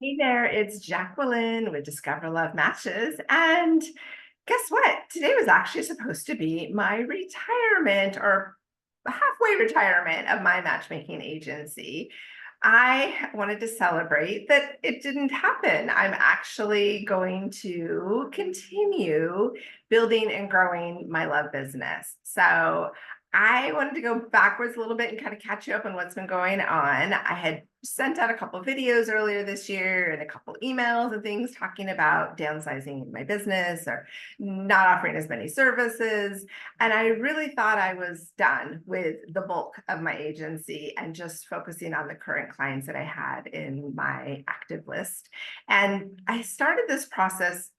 Hey there, it's Jacqueline with Discover Love Matches. And guess what? Today was actually supposed to be my retirement or halfway retirement of my matchmaking agency. I wanted to celebrate that it didn't happen. I'm actually going to continue building and growing my love business. So I wanted to go backwards a little bit and kind of catch you up on what's been going on. I had sent out a couple of videos earlier this year and a couple of emails and things talking about downsizing my business or not offering as many services. And I really thought I was done with the bulk of my agency and just focusing on the current clients that I had in my active list. And I started this process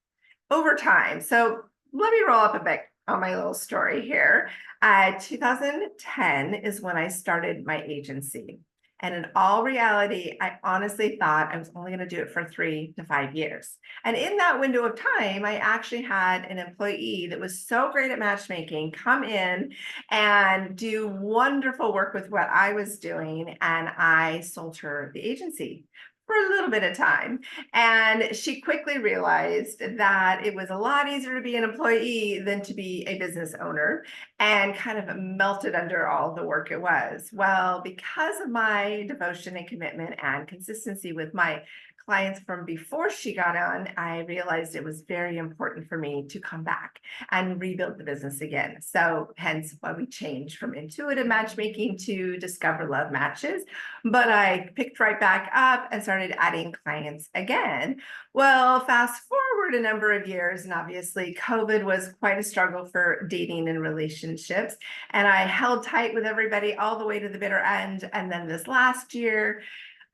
over time. So let me roll up a bit on my little story here. 2010 is when I started my agency. And in all reality, I honestly thought I was only going to do it for 3 to 5 years. And in that window of time, I actually had an employee that was so great at matchmaking come in and do wonderful work with what I was doing. And I sold her the agency for a little bit of time. And she quickly realized that it was a lot easier to be an employee than to be a business owner and kind of melted under all the work it was. Well, because of my devotion and commitment and consistency with my clients from before she got on, I realized it was very important for me to come back and rebuild the business again. So hence why we changed from intuitive matchmaking to Discover Love Matches. But I picked right back up and started adding clients again. Well, fast forward a number of years, and obviously COVID was quite a struggle for dating and relationships. And I held tight with everybody all the way to the bitter end. And then this last year,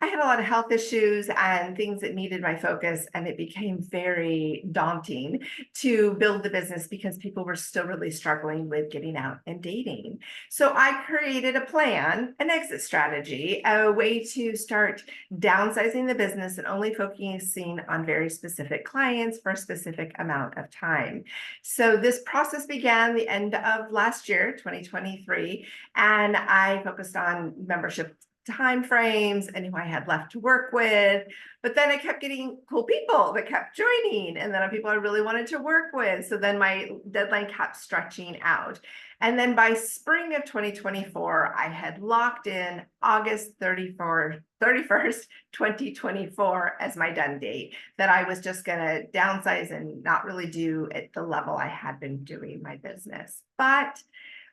I had a lot of health issues and things that needed my focus, and it became very daunting to build the business because people were still really struggling with getting out and dating. So I created a plan, an exit strategy, a way to start downsizing the business and only focusing on very specific clients for a specific amount of time. So this process began the end of last year, 2023, and I focused on membership time frames and who I had left to work with. But then I kept getting cool people that kept joining, and then people I really wanted to work with. So then my deadline kept stretching out. And then by spring of 2024, I had locked in August 31st, 2024 as my done date, that I was just going to downsize and not really do at the level I had been doing my business. But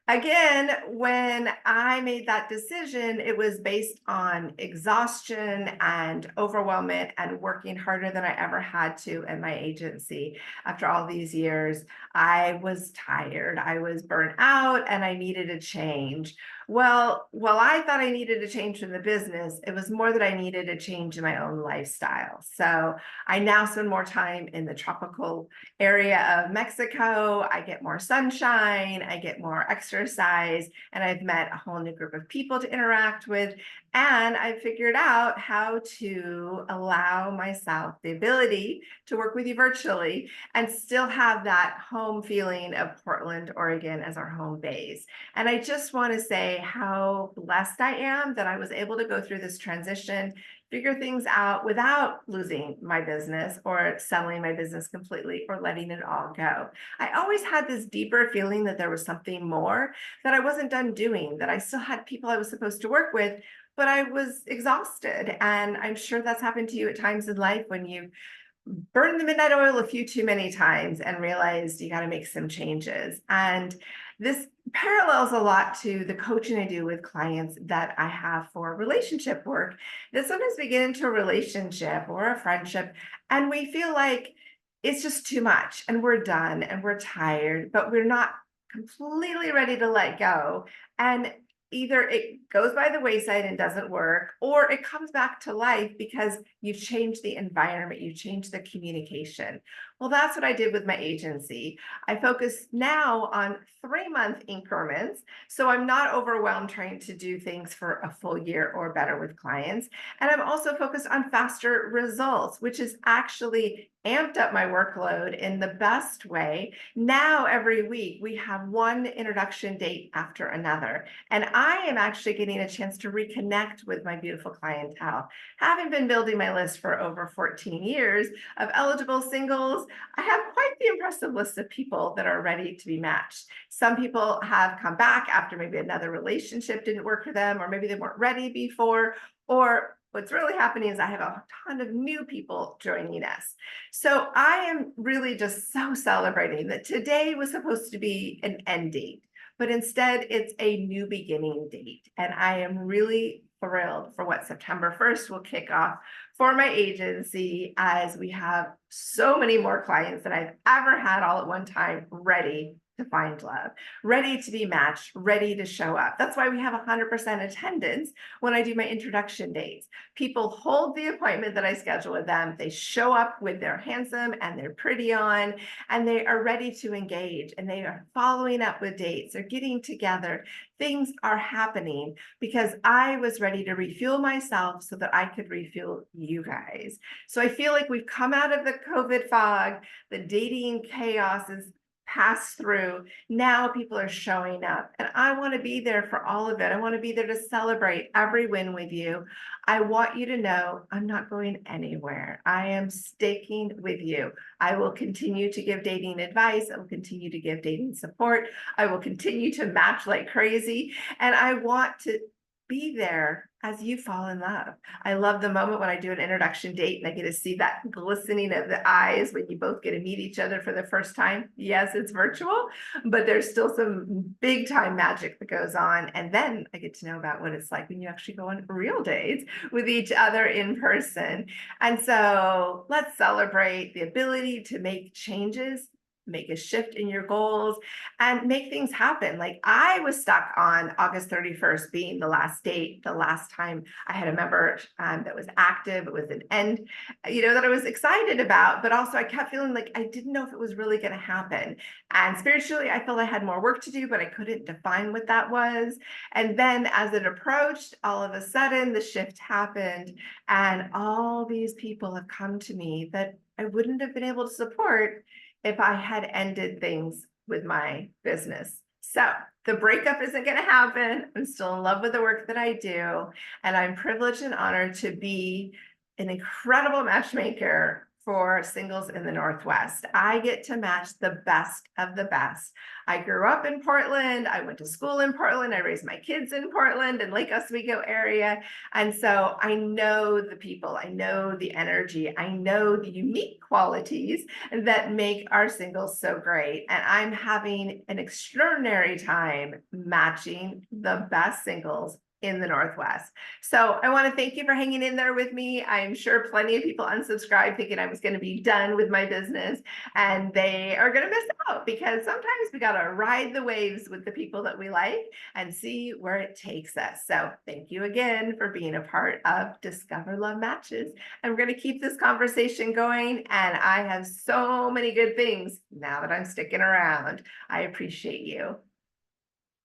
again, when I made that decision, it was based on exhaustion and overwhelmment and working harder than I ever had to in my agency. After all these years, I was tired, I was burnt out, and I needed a change. Well, I thought I needed a change in the business, it was more that I needed a change in my own lifestyle. So I now spend more time in the tropical area of Mexico. I get more sunshine, I get more exercise, and I've met a whole new group of people to interact with. And I figured out how to allow myself the ability to work with you virtually and still have that home feeling of Portland, Oregon as our home base. And I just want to say how blessed I am that I was able to go through this transition, figure things out without losing my business or selling my business completely or letting it all go. I always had this deeper feeling that there was something more that I wasn't done doing, that I still had people I was supposed to work with, but I was exhausted. And I'm sure that's happened to you at times in life when you burned the midnight oil a few too many times and realized you got to make some changes. And this parallels a lot to the coaching I do with clients that I have for relationship work. That sometimes we get into a relationship or a friendship and we feel like it's just too much and we're done and we're tired, but we're not completely ready to let go. And either it goes by the wayside and doesn't work, or it comes back to life because you've changed the environment, you've changed the communication. Well, that's what I did with my agency. I focus now on 3-month increments. So I'm not overwhelmed trying to do things for a full year or better with clients. And I'm also focused on faster results, which has actually amped up my workload in the best way. Now, every week, we have one introduction date after another. And I am actually getting a chance to reconnect with my beautiful clientele. Having been building my list for over 14 years of eligible singles, I have quite the impressive list of people that are ready to be matched. Some people have come back after maybe another relationship didn't work for them, or maybe they weren't ready before, or what's really happening is I have a ton of new people joining us. So I am really just so celebrating that today was supposed to be an end date, but instead it's a new beginning date. And I am really thrilled for what September 1st will kick off for my agency, as we have so many more clients than I've ever had all at one time ready to find love, ready to be matched, ready to show up. That's why we have 100% attendance when I do my introduction dates. People hold the appointment that I schedule with them. They show up with their handsome and their pretty on, and they are ready to engage, and they are following up with dates. They're getting together. Things are happening because I was ready to refuel myself so that I could refuel you guys. So I feel like we've come out of the COVID fog, the dating chaos is passed through. Now people are showing up, and I want to be there for all of it. I want to be there to celebrate every win with you. I want you to know I'm not going anywhere. I am staking with you. I will continue to give dating advice. I will continue to give dating support. I will continue to match like crazy. And I want to be there as you fall in love. I love the moment when I do an introduction date and I get to see that glistening of the eyes when you both get to meet each other for the first time. Yes, it's virtual, but there's still some big time magic that goes on. And then I get to know about what it's like when you actually go on real dates with each other in person. And so let's celebrate the ability to make changes, make a shift in your goals, and make things happen. Like, I was stuck on August 31st being the last date, the last time I had a member that was active. It was an end, that I was excited about, but also I kept feeling like I didn't know if it was really going to happen. And spiritually, I felt I had more work to do, but I couldn't define what that was. And then as it approached, all of a sudden the shift happened, and all these people have come to me that I wouldn't have been able to support if I had ended things with my business. So the breakup isn't going to happen. I'm still in love with the work that I do. And I'm privileged and honored to be an incredible matchmaker for singles in the Northwest. I get to match the best of the best. I grew up in Portland. I went to school in Portland. I raised my kids in Portland and Lake Oswego area. And so I know the people, I know the energy, I know the unique qualities that make our singles so great. And I'm having an extraordinary time matching the best singles in the Northwest. So I want to thank you for hanging in there with me. I'm sure plenty of people unsubscribed thinking I was going to be done with my business, and they are going to miss out, because sometimes we got to ride the waves with the people that we like and see where it takes us. So thank you again for being a part of Discover Love Matches. And we're going to keep this conversation going. And I have so many good things now that I'm sticking around. I appreciate you.